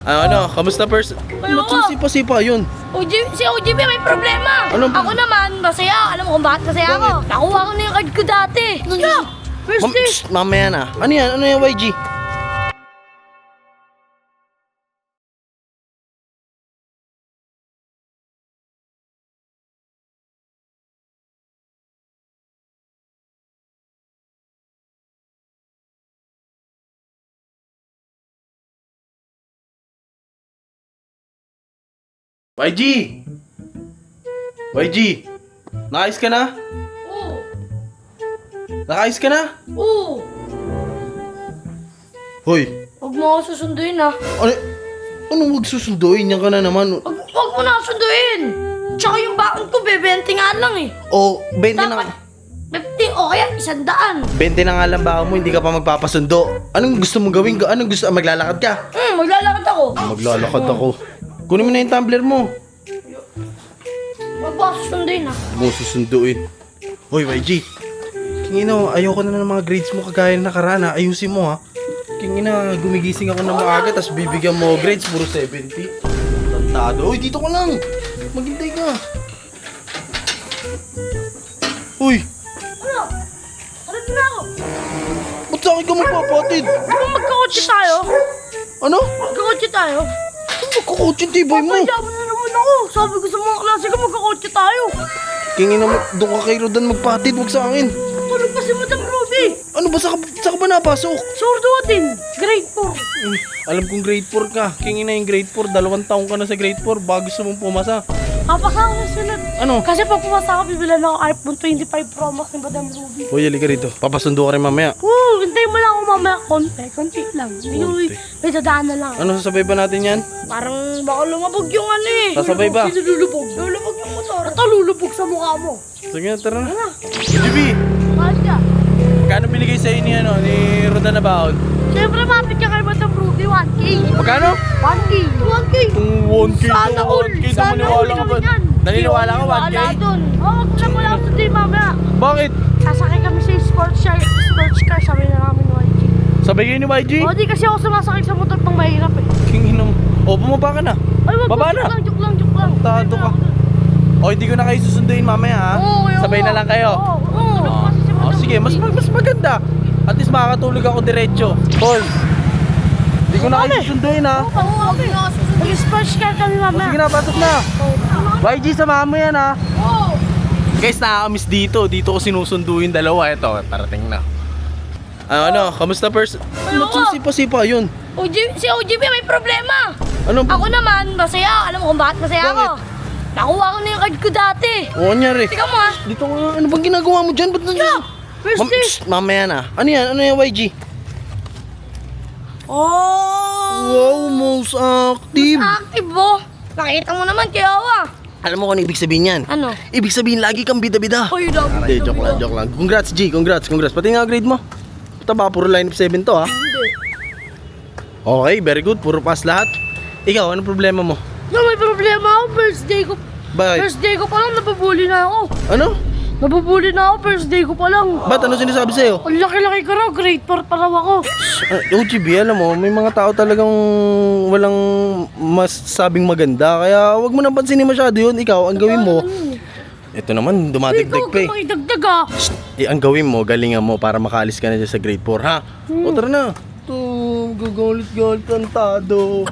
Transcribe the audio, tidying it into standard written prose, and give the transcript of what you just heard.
Kamusta person? Ayoko. Sipa-sipa yun. Si OGB may problema. Ano? Ako naman, masaya. Alam mo kung bakit masaya ako? Nakuha ko na yung card ko dati. First day. Mamaya na. Ano yan? Ano yan, YG? YG! YG! Nakayos ka na? Oo. Nakayos ka na? Oo. Hoy! Huwag mo ako susunduin ah. Ano huwag susunduin? Yan ka na naman. Huwag mo na ako sunduin. Tsaka yung bakon ko, 20 nga lang eh. O, 20 Dapat na. 50 o kaya 100. 20 na nga lang ba mo, hindi ka pa magpapasundo. Anong gusto mong gawin? Anong gusto? Maglalakad ka? Maglalakad ako. Maglalakad ako. Kunin mo na yung tumbler mo. Huwag mo ako susunduin ah. Huwag mo susunduin. Hoy, YG. Kingino, ayoko na ng mga grades mo kagaya na nakaraan ha. Ayusin mo ha. Kingina, gumigising ako ng maaga tapos bibigyan mo grades puro 70. Tantado. Uy, dito ka lang. Maghintay ka. Uy, Ano? Harap na ako. ba't sa akin ka magpapatid? Di ba magkakotse tayo? Ano? Magkakotse tayo? Ano magkakotsin tibay mo? Kaya mo na naman ako. Sabi ko sa mga klase ko magkakotse tayo. Kingina, doon ka kay Rodan magpatid, wag sa akin. Tulog pa si Madam Ruby. Ano ba, sa ka ba napasok? Sordo din. Grade 4. Alam kong grade 4 ka. Kingina yung grade 4, 2 taong ka na sa grade 4 bago gusto mong pumasa. Papasa ako sa sunod. Ano? Kasi pag pumasa ako, bibilan ako iPhone 25 Pro Max ni Madam Ruby. Hoy, halika rito. Papasundo ka rin mamaya. Hintayin mo lang ako mamaya. Konti lang. Konti. May dadaan na lang. Ano, sasabay ba natin yan? Parang baka lumabog yung ano eh. Sasabay ba? Sino lulubog? Lulubog yung motor. Ito lulubog sa mukha mo. Sige na, tara na. Ano? JB, Mahal ka. magkano binigay sa'yo ni Rodan na baon? Siyempre mapit ka kay Madam Ruby. 1K. Magkano? 1K. 1K. Kung 1K Sana all. Sana all ka ba? kami yan. Naniniwala ka 1K? Wala dun. Wag mo lang sundi mamaya. Bakit? Sasakay kami sa sports car, sabi na namin ni YG. Sabay kayo ni YG? O di kasi ako sumasakay sa motor pang mahirap eh. Kingin mo. O, bumaba ka na. Ay wag Baba na. joke lang. Tado ka. O, hindi ko na kayo susunduin mamaya ha. Sabay na lang kayo. Oo. Sige, mas maganda. At least makakatulog ako diretso. Paul, hindi ko na kayo susunduin ha. Mag-sports car kami mamaya. Sige na, pasok na. YG, samahan mo yan ha. Oo. Guys, nakakamiss dito. Dito ko sinusundo yung dalawa. Ito, parating na. Kamusta person? Ayoko. Sipa-sipa yun. Si OGB may problema. Ano? Ako naman, masaya. Alam mo kung bakit masaya ako? Nakuha ko na yung card ko dati. Oo, nyari. Tika mo ha. Dito ko, ano bang ginagawa mo dyan? Ba't nandiyan? First day. Mamaya na. Ano yan? Ano yan, YG? Oh. Wow, most active. Active mo. Nakita mo naman kaya Alam mo kung ano ibig sabihin yan? Ano? Ibig sabihin, lagi kang bida-bida. Uy, dog. Hindi, joke lang. Congrats, G. Congrats. Pati nga grade mo. Ito ba, puro line of 7 to, ha? Okay, very good. Puro pass lahat. Ikaw, anong problema mo? May problema ako. First day ko. Bakit? First day ko pa lang, nabubuli na ako. Ano? Nabubuli na ako, first day ko pa lang. Ba't? Ano sinasabi sa'yo? Ang laki-laki ko raw, grade 4 pa raw ako. OGB, alam mo, may mga tao talagang walang masasabing maganda. Kaya wag mo nang pansinin masyado yun. Ikaw, ang gawin mo, ito naman, dumadagdag pa eh. Ikaw, makidagdag ah. Ang gawin mo, galingan mo para makaalis ka na dyan sa grade 4, ha? O tara na. Ito, gagalit-galit ang tado.